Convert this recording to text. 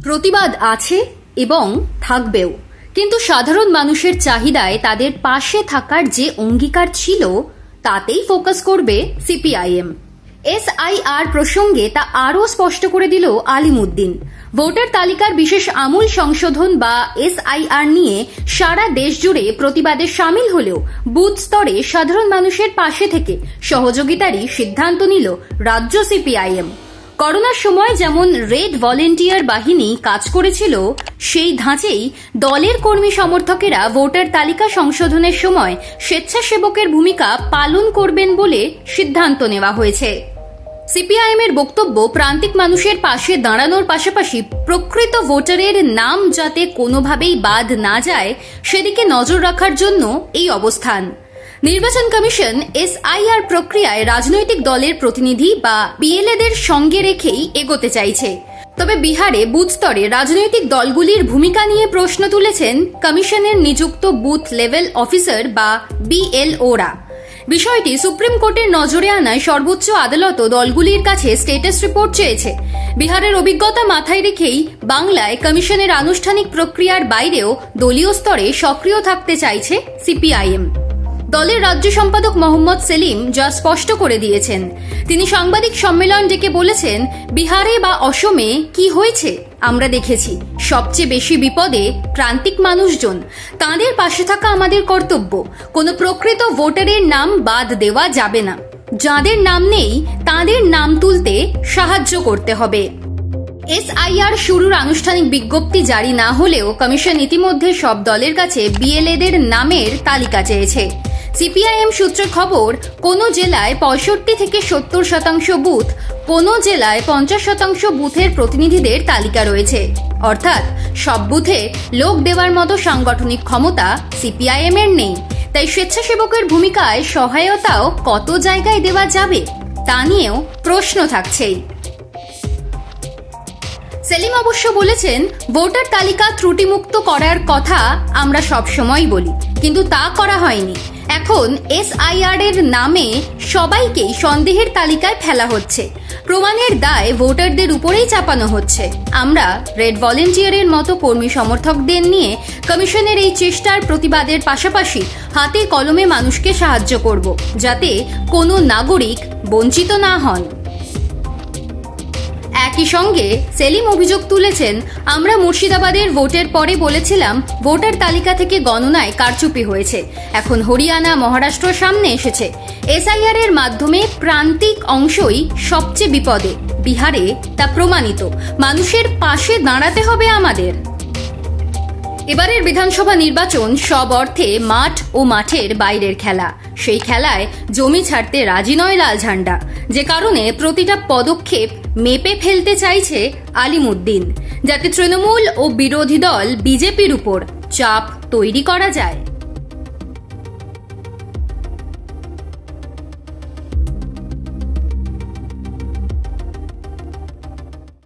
প্রতিবাদ আছে এবং থাকবেও, কিন্তু সাধারণ মানুষের চাহিদায় তাদের পাশে থাকার যে অঙ্গীকার ছিল তাতেই ফোকাস করবে সিপিআইএম। এসআইআর প্রসঙ্গে তা আরও স্পষ্ট করে দিল আলিমুদ্দিন। ভোটার তালিকার বিশেষ আমূল সংশোধন বা এসআইআর নিয়ে সারা দেশ জুড়ে প্রতিবাদে সামিল হলেও বুথ স্তরে সাধারণ মানুষের পাশে থেকে সহযোগিতারই সিদ্ধান্ত নিল রাজ্য সিপিআইএম। করোনার সময় যেমন রেড ভলেন্টিয়ার বাহিনী কাজ করেছিল, সেই ধাঁচেই দলের কর্মী সমর্থকেরা ভোটার তালিকা সংশোধনের সময় স্বেচ্ছাসেবকের ভূমিকা পালন করবেন বলে সিদ্ধান্ত নেওয়া হয়েছে। সিপিআইএম এর বক্তব্য, প্রান্তিক মানুষের পাশে দাঁড়ানোর পাশাপাশি প্রকৃত ভোটারের নাম যাতে কোনোভাবেই বাদ না যায় সেদিকে নজর রাখার জন্য এই অবস্থান। নির্বাচন কমিশন এসআইআর প্রক্রিয়ায় রাজনৈতিক দলের প্রতিনিধি বা বিএলএদের সঙ্গে রেখেই এগোতে চাইছে। তবে বিহারে বুথ স্তরে রাজনৈতিক দলগুলির ভূমিকা নিয়ে প্রশ্ন তুলেছেন কমিশনের নিযুক্ত বুথ লেভেল অফিসার বা বিএলওরা। বিষয়টি সুপ্রিম কোর্টের নজরে আনায় সর্বোচ্চ আদালতও দলগুলির কাছে স্ট্যাটাস রিপোর্ট চেয়েছে। বিহারের অভিজ্ঞতা মাথায় রেখেই বাংলায় কমিশনের আনুষ্ঠানিক প্রক্রিয়ার বাইরেও দলীয় স্তরে সক্রিয় থাকতে চাইছে সিপিআইএম। দলের রাজ্য সম্পাদক মোহাম্মদ সেলিম যা স্পষ্ট করে দিয়েছেন। তিনি সাংবাদিক সম্মেলন ডেকে বলেছেন, বিহারে বা অসমে কি হয়েছে আমরা দেখেছি। সবচেয়ে বেশি বিপদে প্রান্তিক মানুষজন, তাঁদের পাশে থাকা আমাদের কর্তব্য। কোনো প্রকৃত ভোটারের নাম বাদ দেওয়া যাবে না। যাদের নাম নেই তাঁদের নাম তুলতে সাহায্য করতে হবে। এসআইআর শুরুর আনুষ্ঠানিক বিজ্ঞপ্তি জারি না হলেও কমিশন ইতিমধ্যে সব দলের কাছে বিএলএদের নামের তালিকা চেয়েছে। সিপিআইএম সূত্রে খবর, কোন জেলায় 65 থেকে 70% বুথ, কোন জেলায় 50% বুথের প্রতিনিধিদের তালিকা রয়েছে। অর্থাৎ সব বুথে লোক দেওয়ার মতো সাংগঠনিক ক্ষমতা সিপিআইএম এর নেই। তাই স্বেচ্ছাসেবকের ভূমিকায় সহায়তাও কত জায়গায় দেওয়া যাবে তা নিয়েও প্রশ্ন থাকছেই। সেলিম অবশ্য বলেছেন, ভোটার তালিকা ত্রুটিমুক্ত করার কথা আমরা সবসময় বলি, কিন্তু তা করা হয়নি। এখন এসআইআর এর নামে সবাইকেই সন্দেহের তালিকায় ফেলা হচ্ছে। প্রমাণের দায় ভোটারদের উপরেই চাপানো হচ্ছে। আমরা রেড ভলেন্টিয়ারের মতো কর্মী সমর্থকদের নিয়ে কমিশনের এই চেষ্টার প্রতিবাদের পাশাপাশি হাতে কলমে মানুষকে সাহায্য করব, যাতে কোনো নাগরিক বঞ্চিত না হন। একই সঙ্গে সেলিম অভিযোগ তুলেছেন, আমরা মুর্শিদাবাদের ভোটের পরে বলেছিলাম ভোটার তালিকা থেকে গণনায় কারচুপি হয়েছে। এখন হরিয়ানা, মহারাষ্ট্র সামনে এসেছে। এসআইআর এর মাধ্যমে প্রান্তিক অংশই সবচেয়ে বিপদে। বিহারে তা প্রমাণিত। মানুষের পাশে দাঁড়াতে হবে আমাদের। এবারের বিধানসভা নির্বাচন সব অর্থে মাঠ ও মাঠের বাইরের খেলা। সেই খেলায় জমি ছাড়তে রাজি নয় লাল ঝান্ডা, যে কারণে প্রতিটা পদক্ষেপ মেপে ফেলতে চাইছে আলিমুদ্দিন, যাতে তৃণমূল ও বিরোধী দল বিজেপির উপর চাপ তৈরি করা যায়।